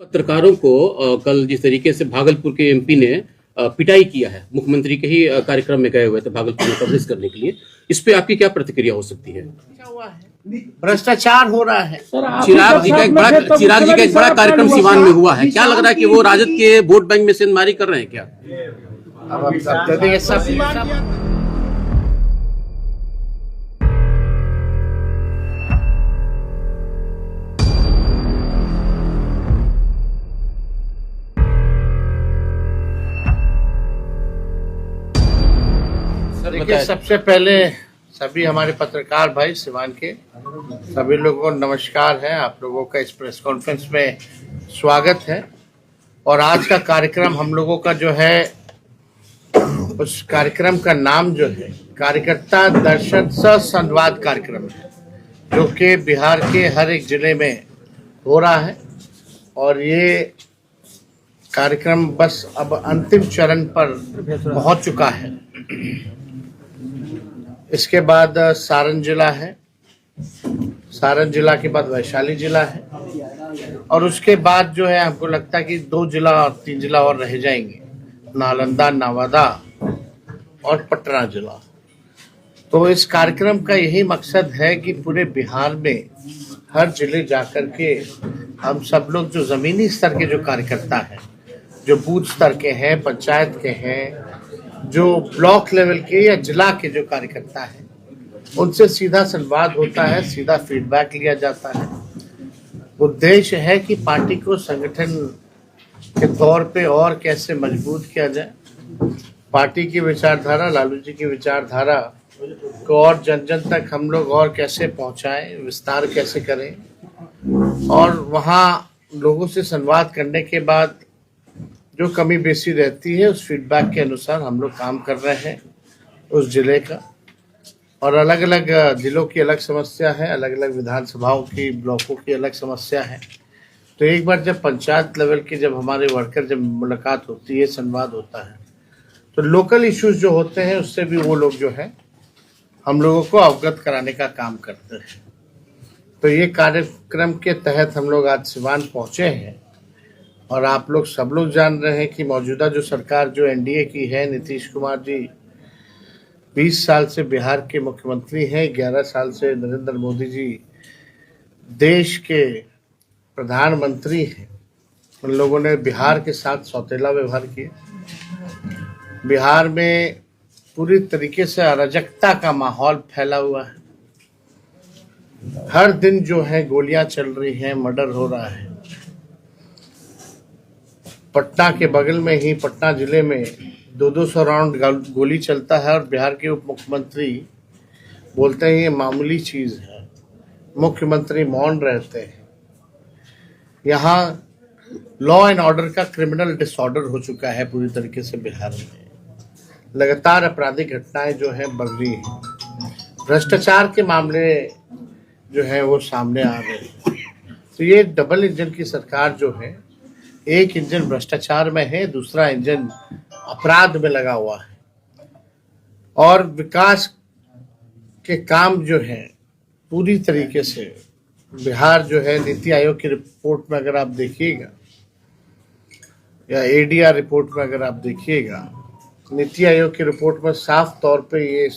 पत्रकारों को कल जिस तरीके से भागलपुर के एमपी ने पिटाई किया है, मुख्यमंत्री के ही कार्यक्रम में गए हुए थे भागलपुर में कवरेज करने के लिए, इस पे आपकी क्या प्रतिक्रिया हो सकती है? क्या हुआ है? भ्रष्टाचार हो रहा है। चिराग जी का एक बड़ा कार्यक्रम सिवान में हुआ है, क्या लग रहा है कि वो राजद के वोट बैंक में सेंधमारी कर रहे हैं क्या? अब देखिए सब देखिए, सबसे पहले सभी हमारे पत्रकार भाई सिवान के सभी लोगों को नमस्कार है। आप लोगों का इस प्रेस कॉन्फ्रेंस में स्वागत है। और आज का कार्यक्रम हम लोगों का जो है, उस कार्यक्रम का नाम जो है कार्यकर्ता दर्शन सह संवाद कार्यक्रम है, जो कि बिहार के हर एक जिले में हो रहा है। और ये कार्यक्रम बस अब अंतिम चरण पर पहुंच चुका है। इसके बाद सारण जिला है, सारण जिला के बाद वैशाली जिला है, और उसके बाद जो है हमको लगता है कि 2 जिला और 3 जिला और रह जाएंगे, नालंदा, नवादा और पटना जिला। तो इस कार्यक्रम का यही मकसद है कि पूरे बिहार में हर जिले जाकर के हम सब लोग जो जमीनी स्तर के जो कार्यकर्ता हैं, जो बूथ स्तर के हैं, पंचायत के हैं, जो ब्लॉक लेवल के या जिला के जो कार्यकर्ता हैं, उनसे सीधा संवाद होता है, सीधा फीडबैक लिया जाता है। उद्देश्य है कि पार्टी को संगठन के तौर पे और कैसे मजबूत किया जाए, पार्टी की विचारधारा, लालू जी की विचारधारा को और जन जन तक हम लोग और कैसे पहुंचाएं, विस्तार कैसे करें। और वहाँ लोगों से संवाद करने के बाद जो कमी बेसी रहती है, उस फीडबैक के अनुसार हम लोग काम कर रहे हैं उस जिले का। और अलग अलग जिलों की अलग समस्या है, अलग अलग विधानसभाओं की, ब्लॉकों की अलग समस्या है। तो एक बार जब पंचायत लेवल के जब हमारे वर्कर जब मुलाकात होती है, संवाद होता है, तो लोकल इश्यूज जो होते हैं उससे भी वो लोग जो है हम लोगों को अवगत कराने का काम करते हैं। तो ये कार्यक्रम के तहत हम लोग आज सिवान पहुंचे हैं। और आप लोग सब लोग जान रहे हैं कि मौजूदा जो सरकार जो एनडीए की है, नीतीश कुमार जी 20 साल से बिहार के मुख्यमंत्री हैं, 11 साल से नरेंद्र मोदी जी देश के प्रधानमंत्री हैं। उन लोगों ने बिहार के साथ सौतेला व्यवहार किया। बिहार में पूरी तरीके से अराजकता का माहौल फैला हुआ है। हर दिन जो है गोलियां चल रही हैं, मर्डर हो रहा है। पटना के बगल में ही पटना जिले में 200 राउंड गोली चलता है, और बिहार के उप मुख्यमंत्री बोलते हैं ये मामूली चीज है। मुख्यमंत्री मौन रहते हैं। यहाँ लॉ एंड ऑर्डर का क्रिमिनल डिसऑर्डर हो चुका है पूरी तरीके से बिहार में। लगातार आपराधिक घटनाएं जो है बढ़ रही हैं। भ्रष्टाचार के मामले जो है वो सामने आ रहे हैं। तो ये डबल इंजन की सरकार जो है, एक इंजन भ्रष्टाचार में है, दूसरा इंजन अपराध में लगा हुआ है। और विकास के काम जो है पूरी तरीके से बिहार जो है, नीति आयोग की रिपोर्ट में अगर आप देखिएगा या एडीआर रिपोर्ट में अगर आप देखिएगा, नीति आयोग की रिपोर्ट में साफ तौर पे ये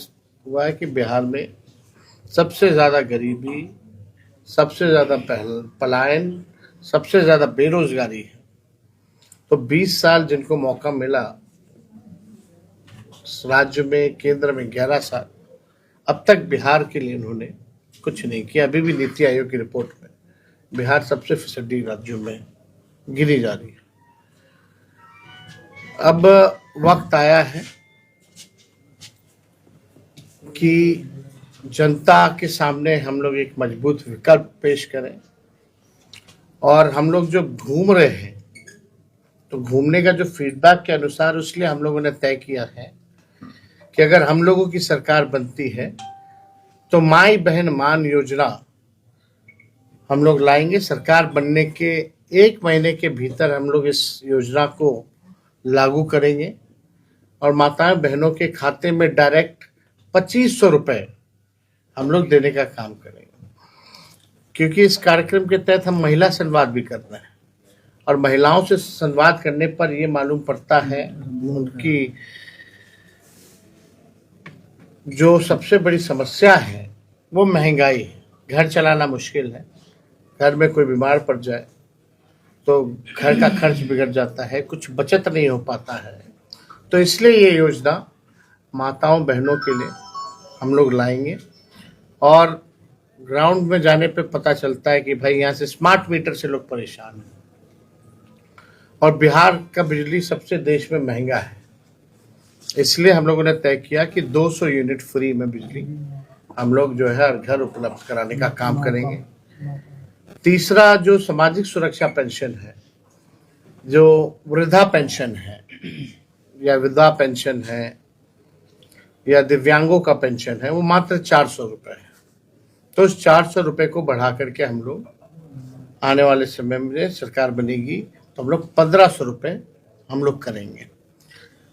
हुआ है कि बिहार में सबसे ज्यादा गरीबी, सबसे ज्यादा पलायन, सबसे ज्यादा बेरोजगारी है। तो 20 साल जिनको मौका मिला राज्य में, केंद्र में 11 साल, अब तक बिहार के लिए उन्होंने कुछ नहीं किया। अभी भी नीति आयोग की रिपोर्ट में बिहार सबसे फिसड्डी राज्यों में गिनी जा रही है। अब वक्त आया है कि जनता के सामने हम लोग एक मजबूत विकल्प पेश करें। और हम लोग जो घूम रहे हैं, तो घूमने का जो फीडबैक के अनुसार, इसलिए हम लोगों ने तय किया है कि अगर हम लोगों की सरकार बनती है तो माई बहन मान योजना हम लोग लाएंगे। सरकार बनने के 1 महीने के भीतर हम लोग इस योजना को लागू करेंगे और माताएं बहनों के खाते में डायरेक्ट 2500 रुपए हम लोग देने का काम करेंगे। क्योंकि इस कार्यक्रम के तहत हम महिला संवाद भी कर रहे हैं और महिलाओं से संवाद करने पर ये मालूम पड़ता है उनकी जो सबसे बड़ी समस्या है वो महंगाई है। घर चलाना मुश्किल है, घर में कोई बीमार पड़ जाए तो घर का खर्च बिगड़ जाता है, कुछ बचत नहीं हो पाता है। तो इसलिए ये योजना माताओं बहनों के लिए हम लोग लाएंगे और ग्राउंड में जाने पे पता चलता है कि भाई यहाँ से स्मार्ट मीटर से लोग परेशान हैं और बिहार का बिजली सबसे देश में महंगा है। इसलिए हम लोगों ने तय किया कि 200 यूनिट फ्री में बिजली हम लोग जो है हर घर उपलब्ध कराने का काम करेंगे। तीसरा जो सामाजिक सुरक्षा पेंशन है, जो वृद्धा पेंशन है या विधवा पेंशन है या दिव्यांगों का पेंशन है, वो मात्र 400 रुपये है। तो उस 400 रुपये को बढ़ा करके हम लोग आने वाले समय में सरकार बनेगी तो हम लोग 1500 रुपये हम लोग करेंगे।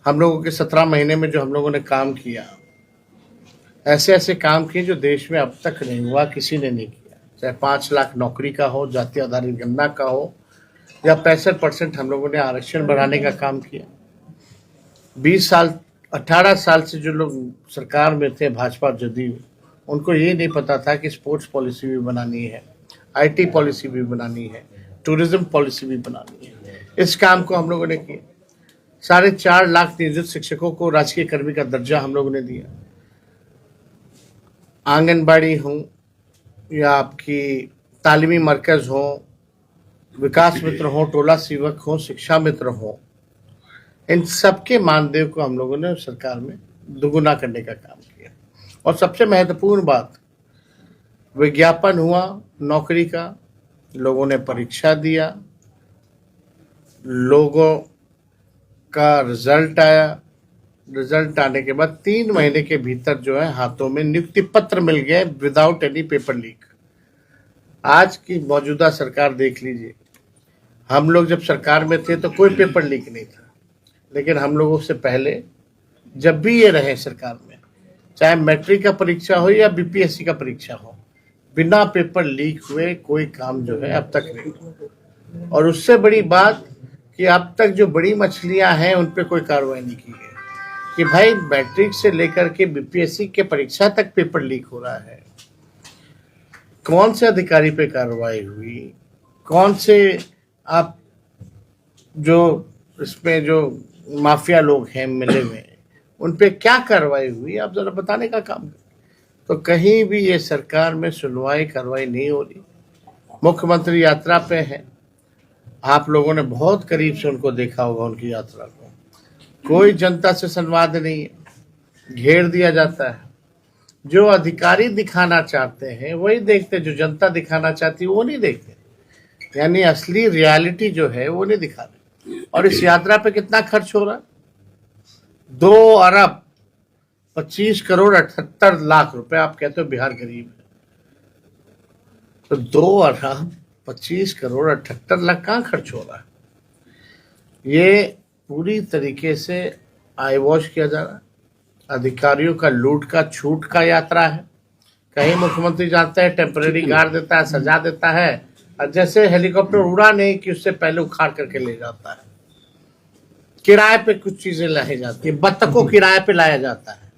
हम लोगों के 17 महीने में जो हम लोगों ने काम किया, ऐसे ऐसे काम किए जो देश में अब तक नहीं हुआ, किसी ने नहीं किया। चाहे 5 लाख नौकरी का हो, जाति आधारित गणना का हो, या 65% हम लोगों ने आरक्षण बढ़ाने का काम किया। 18 साल से जो लोग सरकार में थे भाजपा जदयू, उनको ये नहीं पता था कि स्पोर्ट्स पॉलिसी भी बनानी है, IT पॉलिसी भी बनानी है, टूरिज्म पॉलिसी भी बनानी है। इस काम को हम लोगों ने किया। 4.5 लाख नियोजित शिक्षकों को राजकीय कर्मी का दर्जा हम लोगों ने दिया। आंगनबाड़ी हो या आपकी तालीमी मरकज हो, विकास मित्र हो, टोला सेवक हो, शिक्षा मित्र हो, इन सबके मानदेय को हम लोगों ने सरकार में दुगुना करने का काम किया। और सबसे महत्वपूर्ण बात, विज्ञापन हुआ नौकरी का, लोगों ने परीक्षा दिया, लोगों का रिजल्ट आया। रिजल्ट आने के बाद 3 महीने के भीतर जो है हाथों में नियुक्ति पत्र मिल गए विदाउट एनी पेपर लीक। आज की मौजूदा सरकार देख लीजिए, हम लोग जब सरकार में थे तो कोई पेपर लीक नहीं था, लेकिन हम लोगों से पहले जब भी ये रहे सरकार में, चाहे मैट्रिक का परीक्षा हो या BPSC का परीक्षा हो, बिना पेपर लीक हुए कोई काम जो है अब तक नहीं हुआ। और उससे बड़ी बात कि अब तक जो बड़ी मछलियां हैं उन पे कोई कार्रवाई नहीं की है कि भाई मैट्रिक से लेकर के BPSC के परीक्षा तक पेपर लीक हो रहा है। कौन से अधिकारी पे कार्रवाई हुई, कौन से आप जो इसमें जो माफिया लोग हैं मिले हुए, उन पे क्या कार्रवाई हुई, आप जरा बताने का काम करें। तो कहीं भी ये सरकार में सुनवाई कार्रवाई नहीं हो रही। मुख्यमंत्री यात्रा पे है, आप लोगों ने बहुत करीब से उनको देखा होगा उनकी यात्रा को। कोई जनता से संवाद नहीं है, घेर दिया जाता है। जो अधिकारी दिखाना चाहते हैं वही देखते, जो जनता दिखाना चाहती है वो नहीं देखते। यानी असली रियलिटी जो है वो नहीं दिखा रहे। और इस यात्रा पे कितना खर्च हो रहा है? 2 अरब 25 करोड़ 78 लाख रुपए। आप कहते हो बिहार गरीब है, तो 2 अरब 25 करोड़ 78 लाख कहाँ खर्च हो रहा है? ये पूरी तरीके से आई वॉश किया जा रहा है। अधिकारियों का लूट का छूट का यात्रा है। कहीं मुख्यमंत्री जानते हैं टेम्परेरी गाड़ देता है, सजा देता है, और जैसे हेलीकॉप्टर उड़ा नहीं कि उससे पहले उखाड़ करके ले जाता है। किराए पे कुछ चीजें लाई जाती है, बत्तखों किराए पे लाया जाता है,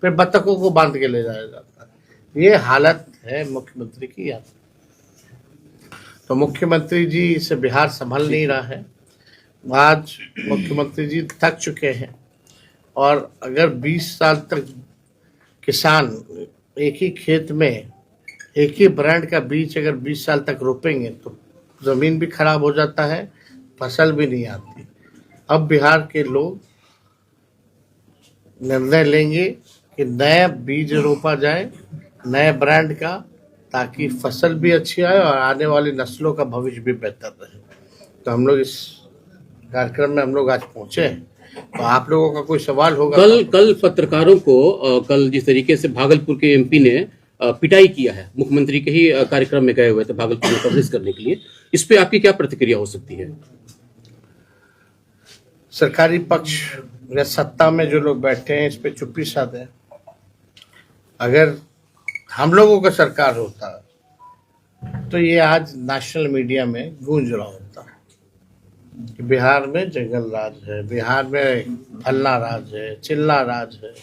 फिर बत्तखों को बांध के ले जाया जाता है। ये हालत है मुख्यमंत्री की यात्रा। तो मुख्यमंत्री जी से बिहार संभल नहीं रहा है। आज मुख्यमंत्री जी थक चुके हैं, और अगर 20 साल तक किसान एक ही खेत में एक ही ब्रांड का बीज अगर 20 साल तक रोपेंगे तो जमीन भी खराब हो जाता है, फसल भी नहीं आती। अब बिहार के लोग निर्णय लेंगे कि नया बीज रोपा जाए, नए ब्रांड का, ताकि फसल भी अच्छी आए और आने वाली नस्लों का भविष्य भी बेहतर रहे। तो हम लोग इस कार्यक्रम में हम लोग आज पहुंचे हैं। तो आप लोगों का कोई सवाल होगा? कल पत्रकारों को कल जिस तरीके से भागलपुर के MP ने पिटाई किया है, मुख्यमंत्री के ही कार्यक्रम में गए हुए थे भागलपुर में कवरेज करने के लिए, इस पे आपकी क्या प्रतिक्रिया हो सकती है? सरकारी पक्ष या सत्ता में जो लोग बैठे हैं इस पे चुप्पी साधे हैं। अगर हम लोगों का सरकार होता तो ये आज नेशनल मीडिया में गूंज रहा होता। कि बिहार में जंगल राज है, बिहार में फल्ला राज है, चिल्ला राज है,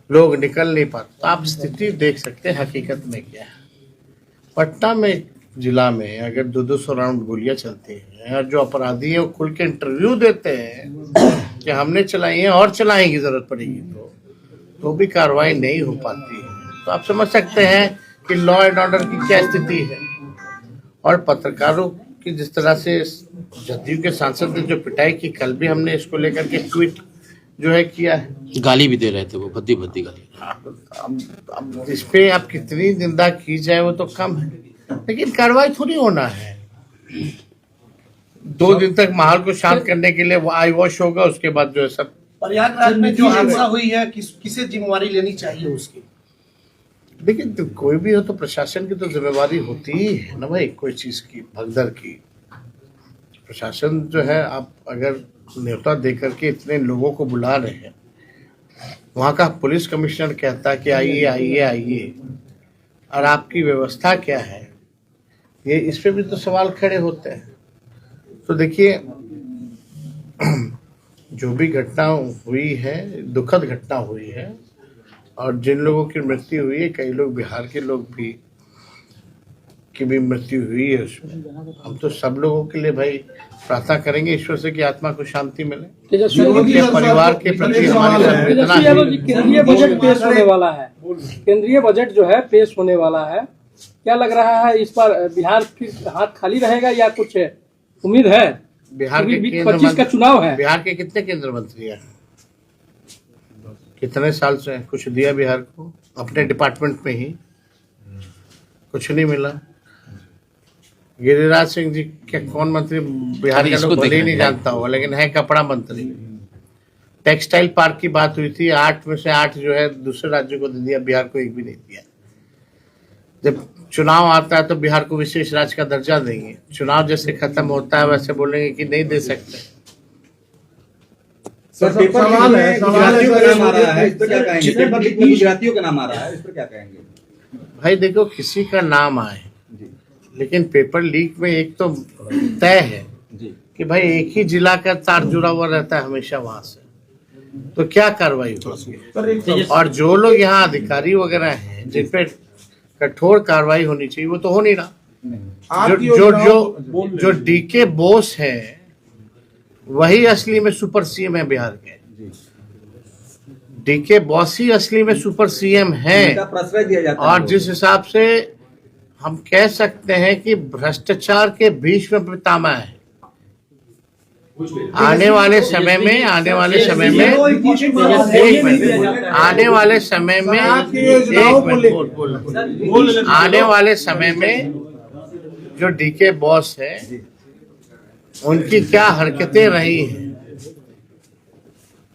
लोग निकल नहीं पाते। तो आप स्थिति देख सकते हैं हकीकत में क्या है। पटना में जिला में अगर 200 राउंड गोलियां चलती हैं और जो अपराधी है वो खुल के इंटरव्यू देते हैं कि हमने चलाई है और चलाने की जरूरत पड़ेगी तो भी कार्रवाई नहीं हो पाती है। तो आप समझ सकते हैं कि लॉ एंड ऑर्डर की क्या स्थिति है। और पत्रकारों की जिस तरह से जदयू के सांसद ने जो पिटाई की, कल भी हमने इसको लेकर के ट्वीट जो है किया है, गाली भी दे रहे थे वो, भद्दी भद्दी गाली। अब इस पे आप कितनी निंदा की जाए वो तो कम है, लेकिन कार्रवाई थोड़ी होना है। 2 दिन तक माहौल को शांत करने के लिए वो आई वॉश होगा, उसके बाद जो है सब। प्रयागराज में जो हिंसा हुई है किसे जिम्मेवारी लेनी चाहिए उसकी? देखिए तो कोई भी हो तो प्रशासन की तो जिम्मेवारी होती ही है ना भाई, कोई चीज की भगदड़ की। प्रशासन जो है, आप अगर न्योता देकर के इतने लोगों को बुला रहे हैं, वहां का पुलिस कमिश्नर कहता है कि आइए आइए आइए, और आपकी व्यवस्था क्या है, ये इस पे भी तो सवाल खड़े होते हैं। तो देखिए जो भी घटना हुई है, दुखद घटना हुई है, और जिन लोगों की मृत्यु हुई है, कई लोग बिहार के लोग भी की भी मृत्यु हुई है उसमें। हम तो सब लोगों के लिए भाई प्रार्थना करेंगे ईश्वर से कि आत्मा को शांति मिले, उनके परिवार के प्रति हमारी संवेदना है। केंद्रीय बजट पेश होने वाला है, केंद्रीय बजट जो है पेश होने वाला है, क्या लग रहा है इस पर बिहार की हाथ खाली रहेगा या कुछ उम्मीद है? बिहार के 25 का चुनाव है, बिहार के कितने केंद्र मंत्री हैं? कितने साल से कुछ दिया बिहार को? अपने डिपार्टमेंट में ही कुछ नहीं मिला। गिरिराज सिंह जी के कौन मंत्री बिहार का लोग भले ही नहीं जानता होगा, लेकिन है कपड़ा मंत्री। टेक्सटाइल पार्क की बात हुई थी, 8 में से 8 जो है दूसरे राज्यों को दे दिया, बिहार को एक भी नहीं दिया। जब चुनाव आता है तो बिहार को विशेष राज्य का दर्जा देंगे, चुनाव जैसे खत्म होता है वैसे बोलेंगे कि नहीं दे सकते। सवाल है, गुजरातियों का नाम आ रहा है, इस पर क्या कहेंगे? पेपर लीक में गुजरातियों का नाम आ रहा है, इस पर क्या कहेंगे? भाई देखो, किसी का नाम आए, लेकिन पेपर लीक में एक तो तय है कि भाई एक ही जिला का तार जुड़ा हुआ रहता है हमेशा वहां से, तो क्या कार्रवाई होगी? और जो लोग यहाँ अधिकारी वगैरह हैं जिन पे कठोर कार्रवाई होनी चाहिए, वो तो हो नहीं रहा। जो डीके बोस है वही असली में सुपर सीएम है बिहार के। डीके बॉस ही असली में सुपर सीएम है। प्रश्रय दिया जाता है। और जिस हिसाब से हम कह सकते हैं कि भ्रष्टाचार के बीच में पितामह है, आने वाले समय में एक मिनट आने वाले समय में जो डीके बॉस है उनकी क्या हरकतें रही हैं,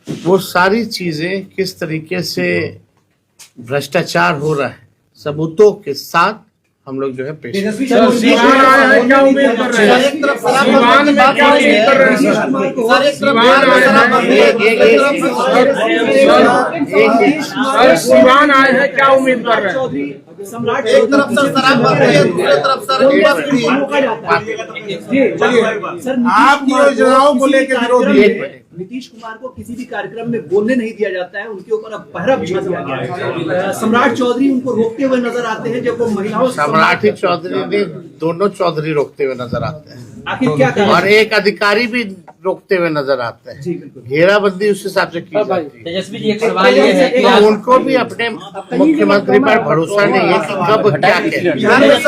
वो सारी चीजें किस तरीके से भ्रष्टाचार हो रहा है, सबूतों के साथ हम लोग जो है पेश सिवान आए हैं, क्या उम्मीद कर रहे हैं? सम्राट एक तरफ सर शराब बनती है, दूसरी तरफ सर आप योजनाओं को लेकर विरोध। नीतीश कुमार को किसी भी कार्यक्रम में बोलने नहीं दिया जाता है, उनके ऊपर अब पहरा बिछा दिया गया है। सम्राट चौधरी उनको रोकते हुए नजर आते हैं, जब वो महिलाओं सम्राट चौधरी ने दोनों चौधरी रोकते हुए नजर आते हैं, आखिर क्या और एक अधिकारी भी रोकते हुए नजर आते हैं। घेराबंदी उस हिसाब से की जाती है। तेजस्वी जी, एक सवाल ये है कि उनको भी अपने मुख्यमंत्री पर भरोसा नहीं है कि कब क्या कहे। एक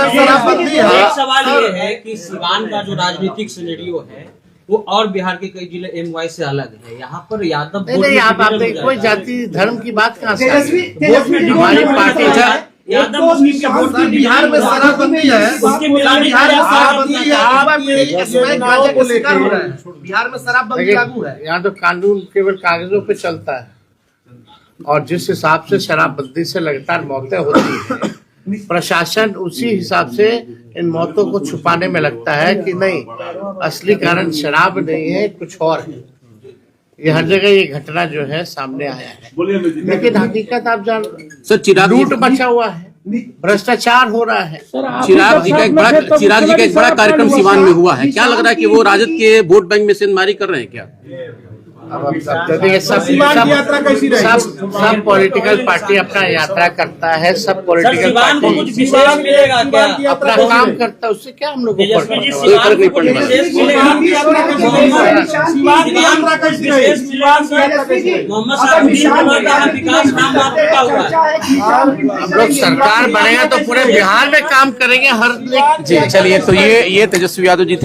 सवाल ये है कि सिवान का जो राजनीतिक सिनेरियो है वो और बिहार के कई जिले एमवाई से अलग है। यहाँ पर यादव नहीं, आप कोई जाति धर्म की बात कहाँ से? हमारी पार्टी यादव मुस्लिम के वोट की बिहार में शराबबंदी है, बिहार में शराबबंदी लागू है। यहाँ तो कानून केवल कागजों पे चलता है, और जिस हिसाब से शराबबंदी से लगातार मौतें होती है, प्रशासन उसी हिसाब से इन मौतों को छुपाने में लगता है कि नहीं, असली कारण शराब नहीं है, कुछ और है। ये हर जगह ये घटना जो है सामने आया है, लेकिन हकीकत आप जान, सर चिराग लूट मचा हुआ है। भ्रष्टाचार हो रहा है। सर, आप ही चिराग जब जी का साथ एक में थे, बड़ा तब चिराग जी का एक बड़ा साथ में कार्यक्रम थे, सीवान में हुआ है, साथ क्या लग रहा है कि वो राजद के वोट बैंक में सेंधमारी कर रहे हैं क्या? अब देखिए सीवान की यात्रा कैसी रही? सब पॉलिटिकल पार्टी अपना यात्रा करता है, सब सर पॉलिटिकल सिवान को कुछ पार्टी विशेष मिलेगा क्या? अपना काम करता है, उससे क्या हम लोग को तेजस्वी जी पड़ता है? कोई फर्क नहीं सिवान को पड़ने कुछ वाला। विशेष मिलेगा? सिवान की यात्रा कैसी रही? सिवान की यात्रा कैसी रही? सिवान की यात्रा कैसी रही? मोहम्मद साहब का विकास नाम आपका का हुआ है। हम लोग सरकार बनेगा तो पूरे बिहार में काम करेंगे हर जी चलिए, तो ये तेजस्वी यादव जी थे।